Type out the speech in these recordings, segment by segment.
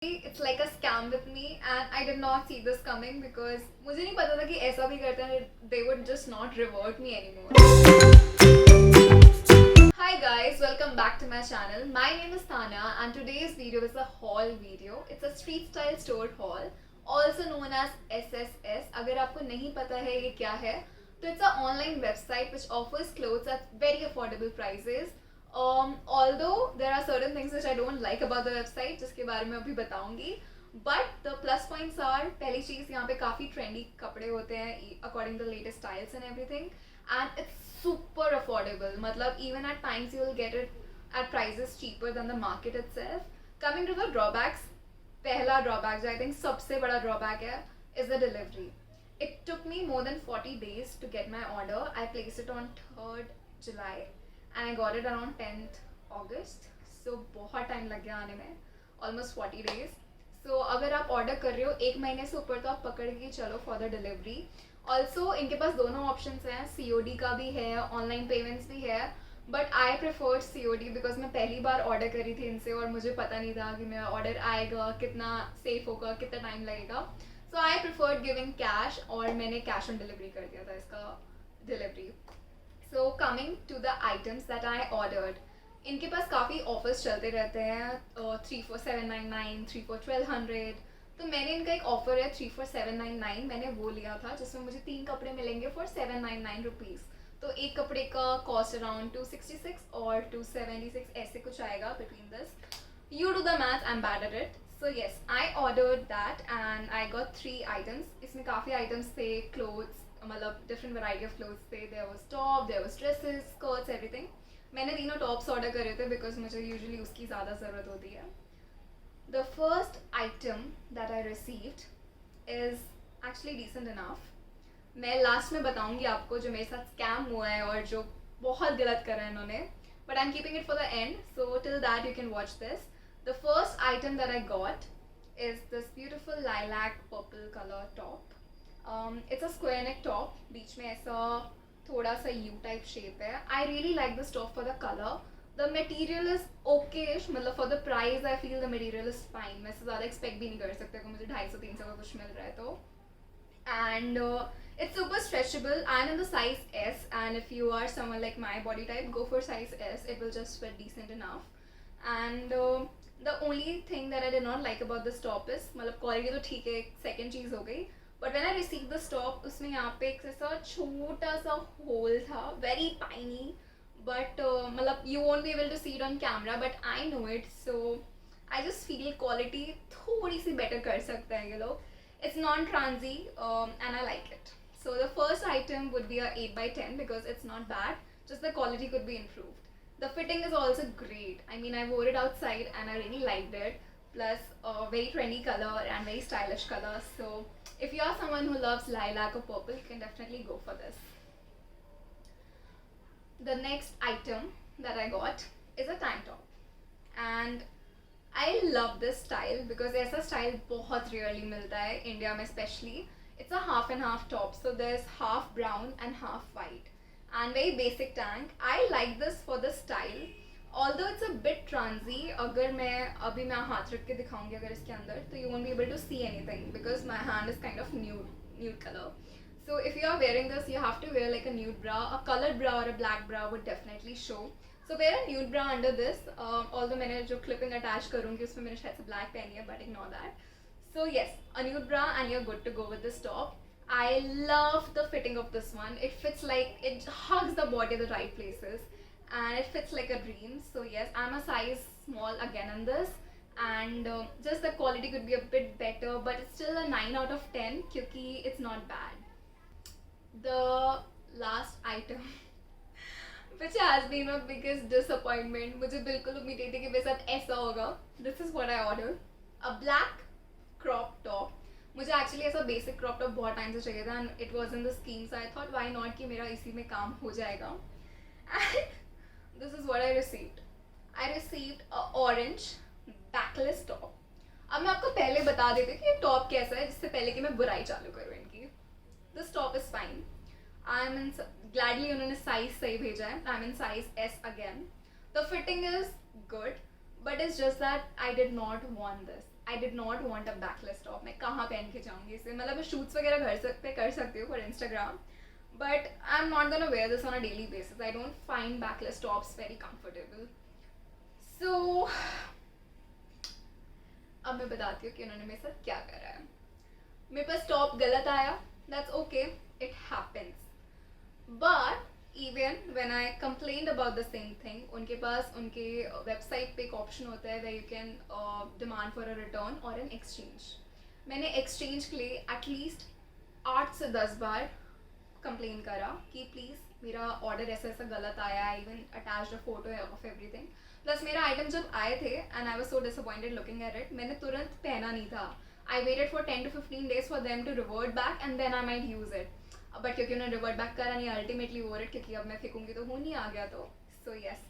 It's like a scam with me and I did not see this coming because मुझे नहीं पता था कि ऐसा भी करते हैं. They would just not revert me anymore. Hi guys, welcome back to my channel. My name is Tanya and today's video is a haul video. It's a street style store haul, also known as SSS. अगर आपको नहीं पता है ये क्या है, तो it's an online website which offers clothes at very affordable prices. Although there are certain things which I don't like about the website, जिसके बारे में अभी बताऊंगी. But the plus points are, पहली चीज़ यहाँ पे काफ़ी trendy कपड़े होते हैं according to the latest styles and everything, and it's super affordable. मतलब even at times you will get it at prices cheaper than the market itself. Coming to the drawbacks, पहला drawback जो I think सबसे बड़ा drawback है is the delivery. It took me more than 40 days to get my order. I placed it on 3rd July and I got it around 10th August. So बहुत time लग गया आने में, almost 40 days. So अगर आप order कर रहे हो एक महीने से ऊपर तो आप पकड़ के चलो फॉर द डिलीवरी. ऑल्सो इनके पास दोनों ऑप्शंस हैं, COD का भी है, ऑनलाइन पेमेंट्स भी है, but I preferred COD because मैं पहली बार ऑर्डर करी थी इनसे और मुझे पता नहीं था कि मेरा ऑर्डर आएगा, कितना सेफ होगा, कितना टाइम लगेगा. So I preferred giving cash और मैंने कैश ऑन डिलीवरी कर दिया था इसका delivery. So coming to the items that I ordered, इनके पास काफ़ी ऑफर्स चलते रहते हैं, 3 for 799, 3 for 1200. तो मैंने इनका एक ऑफर है 3 for 799, मैंने वो लिया था जिसमें मुझे 3 कपड़े मिलेंगे फॉर 799 रुपीज़. तो एक कपड़े का कॉस्ट अराउंड 266 और 276 ऐसे कुछ आएगा between this. You do the math, I am bad at it. So yes, I ordered that and I got 3 items. इसमें काफ़ी आइटम्स थे, क्लोथ्स, मतलब डिफरेंट वैरायटी ऑफ क्लोथ्स थे. There was top, there was dresses, skirts, everything. मैंने तीनों tops order करे थे because मुझे यूजुअली उसकी ज़्यादा ज़रूरत होती है. The first item that I received is actually decent enough. मैं लास्ट में बताऊंगी आपको जो मेरे साथ स्कैम हुआ है और जो बहुत गलत करा है इन्होंने, but I am keeping it for the end, so till that you can watch this. The first item that I got is this beautiful lilac purple colour top. It's a square neck top, बीच में ऐसा थोड़ा सा U type shape है. I really like this top for the colour. The material is okayish, मतलब for the price I feel the material is fine. मैं से ज़्यादा एक्सपेक्ट भी नहीं कर सकते कि मुझे 250-300 का कुछ मिल रहा है तो. And it's super stretchable. I'm in the size S, and if you are someone like my body type, go for size S. It will just fit decent enough. And the only thing that I did not like about this top is, मतलब quality तो ठीक है, एक second चीज़ हो गई, but when I receive this top उसमें यहाँ पे एक ऐसा छोटा सा होल था, वेरी टाइनी, बट मतलब you won't be able to see it on camera, but I know it. So I just feel quality थोड़ी सी बेटर कर सकते हैं ये लोग. It's non-transy and I like it. So the first item would be a 8x10 because it's not bad, just the quality could be improved. The fitting is also great. I mean, I wore it outside and I really liked it. Plus a very trendy color and very stylish color. So if you are someone who loves lilac or purple, you can definitely go for this. The next item that I got is a tank top. And I love this style because ऐसा style बहुत rarely मिलता है India में specially. It's a half and half top, so there's half brown and half white and very basic tank. I like this for the style, although it's a bit transy. अगर मैं अभी मैं हाथ रख के दिखाऊंगी अगर इसके अंदर, तो you won't be able to see anything because my hand is kind of nude color. So if you are wearing this, you have to wear like a nude bra. A colored bra or a black bra would definitely show. So wear a nude bra under this. Although मैंने जो clipping attach करूँगी उसमें मैंने शायद से black पहनी है, but ignore that. So yes, a nude bra and you're good to go with this top. I love the fitting of this one. It fits like, it hugs the body at the right places and it fits like a dream. So yes, I'm a size small again in this, and just the quality could be a bit better, but it's still a 9 out of 10 क्योंकि it's not bad. The last item which has been my biggest disappointment. मुझे बिल्कुल उम्मीद नहीं थी कि मेरे साथ ऐसा होगा. This is what I ordered. A black crop top. मुझे actually ऐसा basic crop top बहुत टाइम से चाहिए था and it was in the scheme, so I thought why not कि मेरा इसी में काम हो जाएगा. And this is what I received. I received a orange backless top. अब मैं आपको पहले बता देती हूँ कि ये टॉप कैसा है जिससे पहले कि मैं बुराई चालू करूँ इनकी. This top is fine. I'm in, gladly उन्होंने साइज सही भेजा है. I'm in size S again. The fitting is good, but it's just that I did not want this. I did not want a backless top. मैं कहाँ पहन के जाऊँगी इसे, मतलब मैं शूट्स वगैरह घर पे कर सकती हूँ for Instagram, but I am not gonna wear this on a daily basis. I don't find backless tops very comfortable. So अब मैं बताती हूँ कि उन्होंने मेरे साथ क्या करा है. मेरे पास टॉप गलत आया, that's okay, it happens. But even when I complained about the same thing, उनके पास उनके वेबसाइट पे एक ऑप्शन होता है where you can demand for a return और एन एक्सचेंज. मैंने एक्सचेंज के लिए एटलीस्ट 8 से 10 बार कंप्लेन करा कि प्लीज़ मेरा ऑर्डर ऐसा ऐसा गलत आया है, even attached a photo of everything. Plus मेरा आइटम जब आए थे and I was so disappointed looking at it, मैंने तुरंत पहना नहीं था. I waited for 10 to 15 days for them to revert back and then I might use it. But क्योंकि उन्होंने रिवर्ट बैक करा नहीं, अल्टीमेटली वोर इट, क्योंकि अब मैं फेंकूंगी तो नहीं आ गया. तो so yes,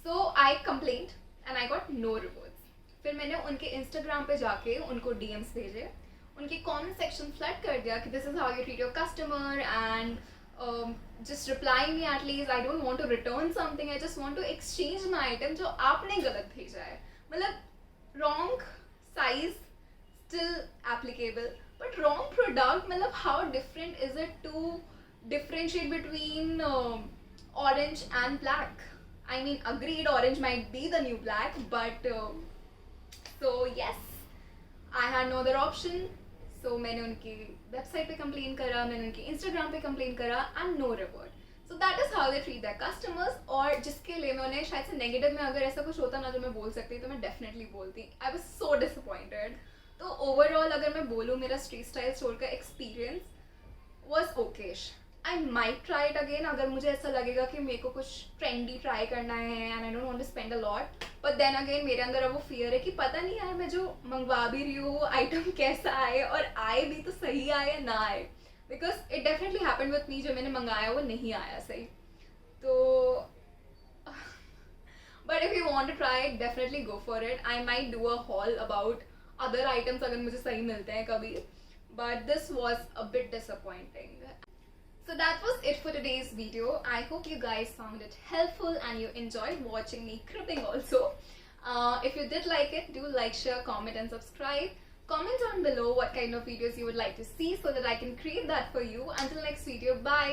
so I complaint and I got no reverts. फिर मैंने उनके इंस्टाग्राम पे जाके उनको डीएम्स भेजे, उनके कमेंट सेक्शन फ्लड कर दिया कि this is how you treat your customer and just reply me at least. I don't want to return something, I just want to exchange my item जो आपने गलत भेजा है. मतलब wrong size still applicable, but wrong product, मतलब how different is it to differentiate between orange and black? I mean, agreed, orange might be the new black, but so yes, I had no other option. So मैंने उनकी website पे complain करा, मैंने उनके Instagram पे complain करा and no revert. So that is how they treat their customers. और जिसके लिए मैं उन्हें शायद से नेगेटिव में अगर ऐसा कुछ होता ना जो मैं बोल सकती तो मैं डेफिनेटली बोलती. आई वाज सो डिसअपॉइंटेड. तो ओवरऑल अगर मैं बोलूँ, मेरा स्ट्रीट स्टाइल स्टोर का experience was Okesh. I might try it again अगर मुझे ऐसा लगेगा कि मेरे को कुछ ट्रेंडी ट्राई करना है and I don't want to spend a lot. But then again मेरे अंदर अब वो फियर है कि पता नहीं यार, मैं जो मंगवा भी रही हूँ आइटम कैसा आए, और आए भी तो सही आए या ना आए. Because it definitely happened with me, जो मैंने मंगाया वो नहीं आया सही. तो but if you want to try, definitely go for it. I might do a haul about other items अगर मुझे सही मिलते हैं कभी, but this was a bit disappointing. So that was it for today's video. I hope you guys found it helpful and you enjoyed watching me cribbing also. If you did like it, do like, share, comment and subscribe. Comment down below what kind of videos you would like to see so that I can create that for you. Until next video, bye.